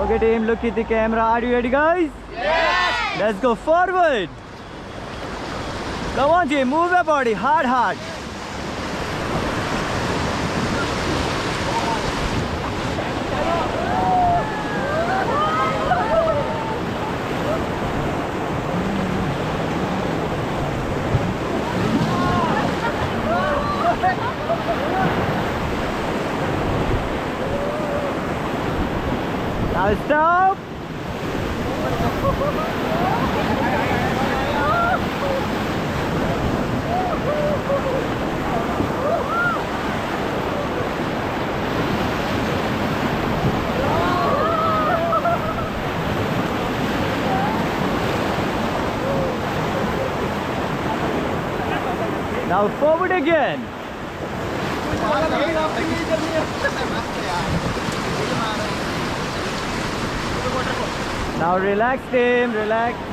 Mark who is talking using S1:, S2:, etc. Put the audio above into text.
S1: Okay team, look at the camera. Are you ready guys?
S2: Yes!
S1: Let's go forward. Come on team, move your body, hard. Now stop. Now forward again. Now relax team, relax.